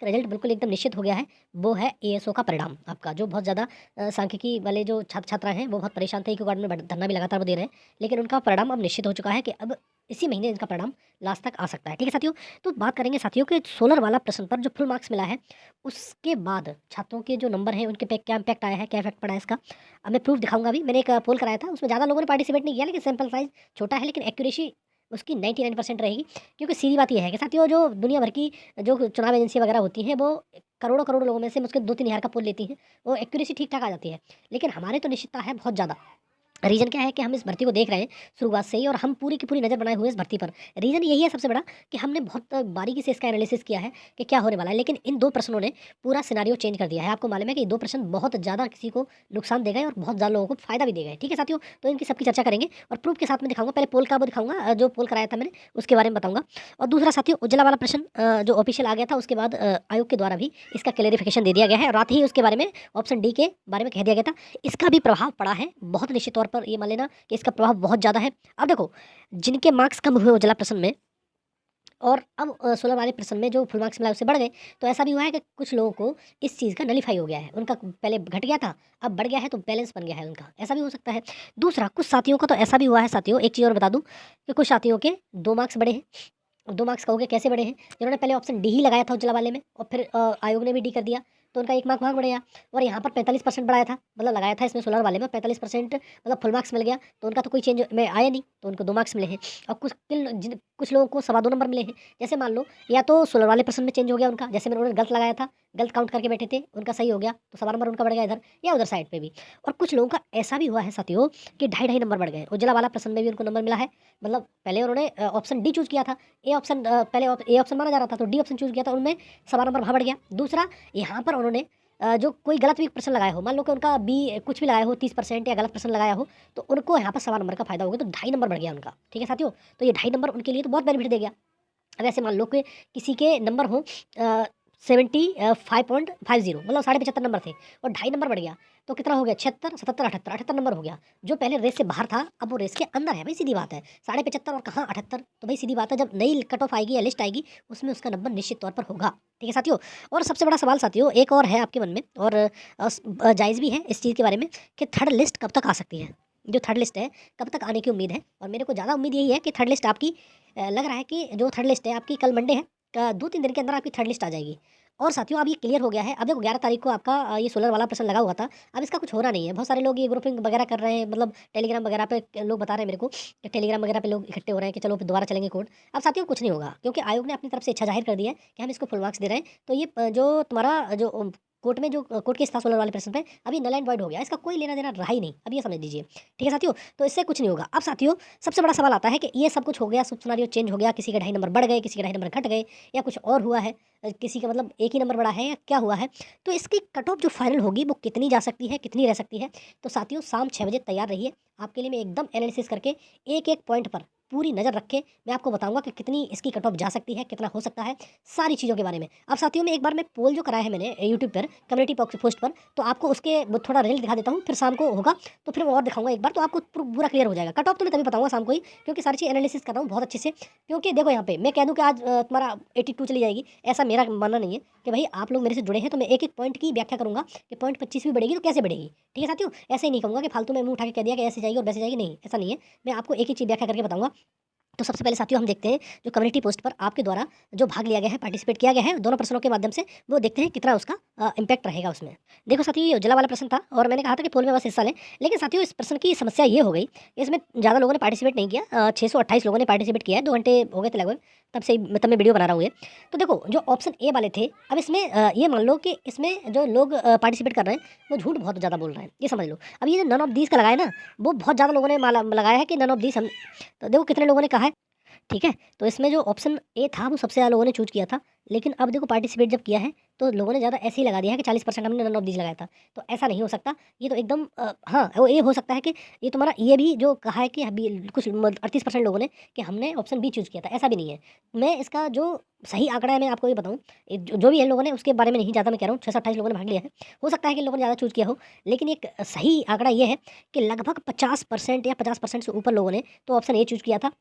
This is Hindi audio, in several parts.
एक रिजल्ट बिल्कुल एकदम निश्चित हो गया है, वो है एएसओ का परिणाम आपका, जो बहुत ज़्यादा सांख्यिकी वाले जो छात्र-छात्राएँ हैं, वो बहुत परेशान थे, इको गार्ड में धरना भी लगातार वो दे रहे हैं। लेकिन उनका परिणाम अब निश्चित हो चुका है कि अब इसी महीने इनका परिणाम लास्ट तक आ सकता है। ठीक है साथियों? तो बात करेंगे साथियों कि सोलर वाला प्रश्न पर जो फुल मार्क्स मिला है, उसके बाद छात्रों के जो नंबर हैं, उनके पे क्या इम्पैक्ट आया है, क्या इफ़ेक्ट पड़ा है इसका, अब मैं प्रूफ़ दिखाऊँगा अभी। मैंने एक पोल कराया था, उसमें ज़्यादा लोगों ने पार्टिसिपेट नहीं किया, लेकिन सैंपल साइज़ छोटा है, लेकिन एक्यूरेसी उसकी 99% रहेगी। क्योंकि सीधी बात ये है कि साथियों, जो दुनिया भर की जो चुनाव एजेंसी वगैरह होती हैं, वो करोड़ों-करोड़ों लोगों में से मुश्किल 2-3 हज़ार का पोल लेती हैं। वो एक्यूरेसी ठीक-ठाक आ जाती है। लेकिन हमारे तो निश्चितता है बहुत ज़्यादा। रीज़न क्या है कि हम इस भर्ती को देख रहे हैं शुरुआत से ही, और हम पूरी की पूरी नज़र बनाए हुए हैं इस भर्ती पर। रीज़न यही है सबसे बड़ा कि हमने बहुत बारीकी से इसका एनालिसिस किया है कि क्या होने वाला है। लेकिन इन 2 प्रश्नों ने पूरा सिनेरियो चेंज कर दिया है। आपको मालूम है कि ये 2 प्रश्न बहुत ज़्यादा किसी को नुकसान दे गए और बहुत ज़्यादा लोगों को फ़ायदा भी दे गए। ठीक है साथियों? तो इनकी सबकी चर्चा करेंगे और प्रूफ़ के साथ में दिखाऊँगा। पहले पोल का वो दिखाऊँगा, जो पोल कराया था मैंने, उसके बारे में बताऊँगा। और दूसरा साथियों, उज्ज्वला वाला प्रश्न जो ऑफिशियल आ गया था, उसके बाद आयोग के द्वारा भी इसका क्लैरिफिकेशन दे दिया गया है। रात ही उसके बारे में ऑप्शन डी के बारे में कह दिया गया था। इसका भी प्रभाव पड़ा है बहुत निश्चित तौर पर, ये मान लेना कि इसका प्रभाव बहुत ज़्यादा है। अब देखो, जिनके मार्क्स कम हुए उज्ज्वला प्रश्न में, और अब 16 वाले प्रश्न में जो फुल मार्क्स मिला उससे बढ़ गए, तो ऐसा भी हुआ है कि कुछ लोगों को इस चीज़ का नलीफाई हो गया है। उनका पहले घट गया था, अब बढ़ गया है, तो बैलेंस बन गया है उनका, ऐसा भी हो सकता है। दूसरा, कुछ साथियों का तो ऐसा भी हुआ है साथियों, एक चीज़ और बता दूँ, कि कुछ साथियों के 2 मार्क्स बढ़े हैं। 2 मार्क्स कहोगे कैसे बढ़े हैं? जिन्होंने पहले ऑप्शन डी ही लगाया था उज्ज्वला वाले में, और फिर आयोग ने भी डी कर दिया, तो उनका 1 मार्क वहाँ बढ़ गया। और यहाँ पर 45% बढ़ाया था, मतलब लगाया था इसमें सोलर वाले में 45%, मतलब फुल मार्क्स मिल गया, तो उनका तो कोई चेंज में आया नहीं, तो उनको 2 मार्क्स मिले हैं। और कुछ लोगों को सवा 2 नंबर मिले हैं। जैसे मान लो, या तो सोलर वाले प्रश्न में चेंज हो गया उनका, जैसे में उन्होंने गलत लगाया था, गलत काउंट करके बैठे थे, उनका सही हो गया, तो सवा नंबर उनका बढ़ गया इधर या उधर साइड पे भी। और कुछ लोगों का ऐसा भी हुआ है साथियों कि ढाई-ढाई नंबर बढ़ गए। उज्ज्वला वाला प्रश्न में भी उनको नंबर मिला है, मतलब पहले उन्होंने ऑप्शन डी चूज़ किया था, ए ऑप्शन पहले ए ऑप्शन माना जा रहा था, तो डी ऑप्शन चूज़ किया था, उनमें सवा नंबर वहाँ बढ़ गया। दूसरा, यहाँ पर उन्होंने जो कोई गलत भी प्रश्न लगाया हो, मान लो कि उनका बी कुछ भी लगाया हो 30% या गलत प्रश्न लगाया हो, तो उनको यहाँ पर सवा नंबर का फ़ायदा हो गया, तो ढाई नंबर बढ़ गया उनका। ठीक है साथियों? तो ये ढाई नंबर उनके लिए तो बहुत बेनिफिट दे गया। अब ऐसे मान लो कि किसी के नंबर हो 75.50, मतलब 75.5 नंबर थे, और ढाई नंबर बढ़ गया, तो कितना हो गया? 76, 77, 78, 78 नंबर हो गया। जो पहले रेस से बाहर था, अब वो रेस के अंदर है भाई, सीधी बात है। 75.5 और कहाँ 78, तो भाई सीधी बात है, जब नई कट ऑफ आएगी या लिस्ट आएगी, उसमें उसका नंबर निश्चित तौर पर होगा। ठीक है साथियों? और सबसे बड़ा सवाल साथियों एक और है आपके मन में, और जायज़ भी है इस चीज़ के बारे में, कि थर्ड लिस्ट कब तक आ सकती है? जो थर्ड लिस्ट है, कब तक आने की उम्मीद है? और मेरे को ज़्यादा उम्मीद यही है कि थर्ड लिस्ट आपकी, लग रहा है कि जो थर्ड लिस्ट है आपकी, कल मंडे है, 2-3 दिन के अंदर आपकी थर्ड लिस्ट आ जाएगी। और साथियों, अब ये क्लियर हो गया है। अब देखो, 11 तारीख को आपका ये सोलर वाला प्रश्न लगा हुआ था। अब इसका कुछ हो रहा नहीं है। बहुत सारे लोग ये ग्रुपिंग वगैरह कर रहे हैं, मतलब टेलीग्राम वगैरह पे लोग बता रहे हैं मेरे को, कि टेलीग्राम वगैरह पे लोग इकट्ठे हो रहे हैं कि चलो फिर दोबारा चलेंगे कोर्ट। अब साथियों कुछ नहीं होगा, क्योंकि आयोग ने अपनी तरफ से इच्छा जाहिर कर दी है कि हम इसको फुल मार्क्स दे रहे हैं। तो ये जो तुम्हारा जो कोर्ट में जो कोर्ट केस था सोलर वाले प्रश्न पे, अभी नल एंड वॉइड हो गया, इसका कोई लेना देना रहा ही नहीं। अब ये समझ लीजिए। ठीक है साथियों? तो इससे कुछ नहीं होगा। अब साथियों, सबसे बड़ा सवाल आता है कि ये सब कुछ हो गया, सब सिनेरियो चेंज हो गया, किसी के ढाई नंबर बढ़ गए, किसी के ढाई नंबर घट गए, या कुछ और हुआ है, किसी का मतलब एक ही नंबर बढ़ा है, या क्या हुआ है, तो इसकी कट ऑफ जो फाइनल होगी वो कितनी जा सकती है, कितनी रह सकती है? तो साथियों, शाम 6 बजे तैयार रहिए। आपके लिए मैं एकदम एनालिसिस करके एक-एक पॉइंट पर पूरी नज़र रख के मैं आपको बताऊँगा कि कितनी इसकी कट ऑफ जा सकती है, कितना हो सकता है, सारी चीज़ों के बारे में। अब साथियों, में एक बार मैं पोल जो कराया है मैंने यूट्यूब पर कम्युनिटी पोस्ट पर, तो आपको उसके वो थोड़ा रिजल्ट दिखा देता हूँ, फिर शाम को होगा, तो फिर मैं और दिखाऊँगा एक बार, तो आपको पूरा क्लियर हो जाएगा। कट ऑफ तो मैं तभी बताऊँगा शाम को ही, क्योंकि सारी चीज़ एनालिसिस कर रहा हूँ बहुत अच्छे से। क्योंकि देखो, यहाँ पे मैं कह दूँ कि आज तुम्हारा 82 चली जाएगी, ऐसा मेरा मानना नहीं है। कि भाई आप लोग मेरे से जुड़े हैं, तो मैं एक-एक पॉइंट की व्याख्या करूँगा कि पॉइंट 25 भी बढ़ेगी तो कैसे बढ़ेगी। ठीक है साथियों? ऐसे ही नहीं कहूँगा कि फालतू में मुँह उठा के कह दिया कि ऐसे जाएगी और वैसे जाएगी, नहीं, ऐसा नहीं है। मैं आपको एक-एक चीज़ व्याख्या करके बताऊँगा। तो सबसे पहले साथियों, हम देखते हैं जो कम्युनिटी पोस्ट पर आपके द्वारा जो भाग लिया गया है, पार्टिसिपेट किया गया है दोनों प्रश्नों के माध्यम से, वो देखते हैं कितना उसका इम्पैक्ट रहेगा उसमें। देखो साथियों, ये उज्ज्वला वाला प्रश्न था, और मैंने कहा था कि पोल में बस हिस्सा लें। लेकिन साथियों, इस प्रश्न की समस्या ये हो गई, इसमें ज़्यादा लोगों ने पार्टिसिपेट नहीं किया। 628 लोगों ने पार्टिसिपेट किया है, 2 घंटे हो गए थे लगभग, तब मैं वीडियो बना रहा हूँ ये। तो देखो, जो ऑप्शन ए वाले थे, अब इसमें ये मान लो कि इसमें जो लोग पार्टिसिपेट कर रहे हैं, वो झूठ बहुत ज़्यादा बोल रहे हैं, ये समझ लो। अब ये जो नन ऑफ दीज का लगाया ना, वो बहुत ज़्यादा लोगों ने लगाया है कि नन ऑफ दीज हम, तो देखो कितने लोगों ने कहा है। ठीक है? तो इसमें जो ऑप्शन ए था, वो सबसे ज़्यादा लोगों ने चूज़ किया था। लेकिन अब देखो, पार्टिसिपेट जब किया है, तो लोगों ने ज़्यादा ऐसे ही लगा दिया है कि 40% हमने नन ऑफ दीज़ लगाया था। तो ऐसा नहीं हो सकता। ये तो एकदम हाँ, वो ये हो सकता है कि ये तुम्हारा ये भी जो कहा है कि अभी कुछ 38% लोगों ने कि हमने ऑप्शन बी चूज़ किया था, ऐसा भी नहीं है। मैं इसका जो सही आंकड़ा है, मैं आपको ये बताऊँ, जो भी इन लोगों ने उसके बारे में नहीं ज़्यादा मैं कह रहा हूँ, 628 लोगों ने भाग लिया है। हो सकता है कि इन लोगों ने ज़्यादा चूज़ किया हो, लेकिन एक सही आंकड़ा ये है कि लगभग 50% या 50% से ऊपर लोगों ने तो ऑप्शन ए चूज़ किया था।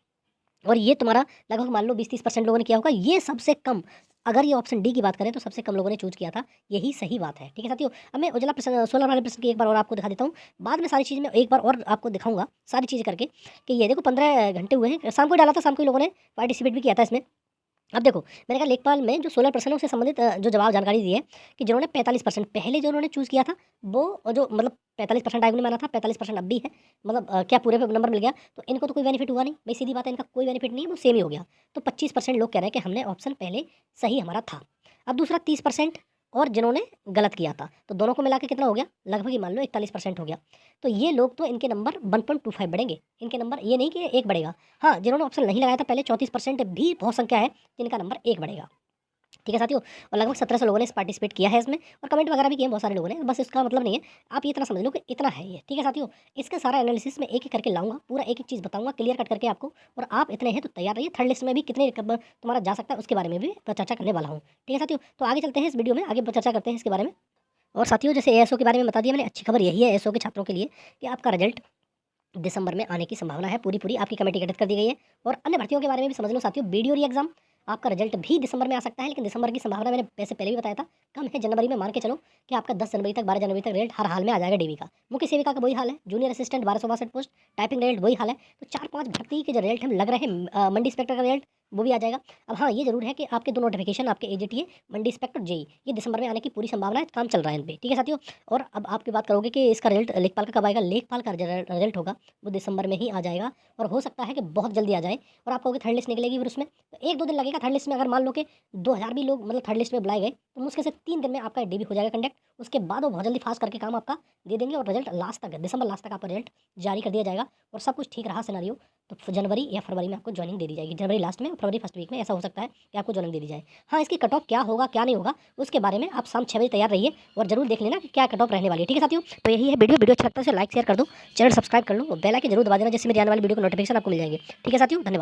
और ये तुम्हारा लगभग मान लो 20-30% लोगों ने किया होगा। ये सबसे कम अगर ये ऑप्शन डी की बात करें तो सबसे कम लोगों ने चूज़ किया था, यही सही बात है। ठीक है साथियों, अब मैं उजाला प्रश्न, सोलर वाले प्रश्न की एक बार और आपको दिखा देता हूँ। बाद में सारी चीज़ मैं एक बार और आपको दिखाऊँगा, सारी चीज़ें करके, कि ये देखो 15 घंटे हुए हैं, शाम को ही डाला था, शाम को ही लोगों ने पार्टिसिपेट भी किया था इसमें। अब देखो, मैंने कहा लेखपाल में जो 16 प्रश्नों से संबंधित जो जवाब जानकारी दी है, कि जिन्होंने 45% पहले जो उन्होंने चूज़ किया था, वो जो मतलब 45% आयोग ने माना था, 45% अब भी है, मतलब क्या पूरे पे नंबर मिल गया, तो इनको तो कोई बेनिफिट हुआ नहीं भाई, सीधी बात है, इनका कोई बेनिफिट नहीं है, वो सेम ही हो गया। तो 25% लोग कह रहे हैं कि हमने ऑप्शन पहले सही हमारा था। अब दूसरा 30% और जिन्होंने गलत किया था, तो दोनों को मिला के कितना हो गया, लगभग ही मान लो 41% हो गया। तो ये लोग तो इनके नंबर 1.25 बढ़ेंगे, इनके नंबर ये नहीं कि 1 बढ़ेगा। हाँ, जिन्होंने ऑप्शन नहीं लगाया था पहले, 34% भी बहुत संख्या है जिनका नंबर 1 बढ़ेगा। ठीक है साथियों, और लगभग 1700 लोगों ने इस पार्टिसिपेट किया है इसमें, और कमेंट वगैरह भी किए हैं बहुत सारे लोगों ने, बस इसका मतलब नहीं है, आप ये इतना समझ लो कि इतना है ये। ठीक है साथियों, इसका सारा एनालिसिस मैं एक एक करके लाऊंगा, पूरा एक एक चीज़ बताऊंगा क्लियर कट करके आपको, और आप इतने हैं तो तैयार रहिए, थर्ड लिस्ट में भी कितने तुम्हारा जा सकता है उसके बारे में भी चर्चा करने वाला हूँ। ठीक है साथियों, तो आगे चलते हैं इस वीडियो में, आगे चर्चा करते हैं इसके बारे में। और साथियों, जैसे एएसओ के बारे में बता दिया मैंने, अच्छी खबर यही है एएसओ के छात्रों के लिए कि आपका रिजल्ट दिसंबर में आने की संभावना है, पूरी पूरी आपकी कमेटी गठित कर दी गई है। और अन्य भर्तियों के बारे में भी समझ लो साथियों, बीडीओ री एग्जाम आपका रिजल्ट भी दिसंबर में आ सकता है, लेकिन दिसंबर की संभावना मैंने वैसे पहले भी बताया था कम है। जनवरी में मान के चलो कि आपका 10 जनवरी तक 12 जनवरी तक रिजल्ट हर हाल में आ जाएगा। डीवी का, मुख्य सेविका का वही हाल है, junior assistant 1262 post, typing result वही हाल है। तो 4-5 भर्ती के जो रिजल्ट हम लग रहे हैं, मंडी इंस्पेक्टर का रिजल्ट वो भी आ जाएगा। अब हाँ, ये जरूर है कि आपके दो नोटिफिकेशन, आपके एजेटीए, मंडी इंस्पेक्टर, जेई, ये दिसंबर में आने की पूरी संभावना है, काम चल रहा है इन पे। ठीक है साथियों, और अब आपकी बात करोगे कि इसका रिजल्ट लेखपाल का कब आएगा, लेखपाल का रिजल्ट होगा वो दिसंबर में ही आ जाएगा, और हो सकता है कि बहुत जल्दी आ जाए, और आप कहोगे थर्ड लिस्ट निकलेगी फिर उसमें, तो 1-2 दिन लगेगा थर्ड लिस्ट में। अगर मान लो कि 2000 भी लोग मतलब थर्ड लिस्ट में बुलाए गए, तो मुश्किल से 3 दिन में आपका डीबी हो जाएगा कंडक्ट। उसके बाद वो बहुत जल्दी फास्ट करके काम आपका दे देंगे, और रिजल्ट लास्ट तक, दिसंबर लास्ट तक आपका रिजल्ट जारी कर दिया जाएगा। और सब कुछ ठीक रहा सिनेरियो, तो जनवरी या फरवरी में आपको ज्वाइनिंग दे दी जाएगी, जनवरी लास्ट में, फरवरी फर्स्ट वीक में ऐसा हो सकता है कि आपको ज्वाइनिंग दे दी जाए। हाँ, इसकी कट ऑफ क्या होगा क्या नहीं होगा उसके बारे में आप शाम 6 बजे तैयार रहिए, और जरूर देख लेना कि क्या कट ऑफ रहने वाली है। ठीक है साथियों, तो यही है वीडियो अच्छा लगता है लाइक शेयर कर दो, चैनल सब्सक्राइब कर लो, और बेल आइकन जरूर दबा देना, जिससे मेरी आने वाली वीडियो को नोटिफिकेशन आपको मिल जाएंगे। ठीक है साथियों, धन्यवाद।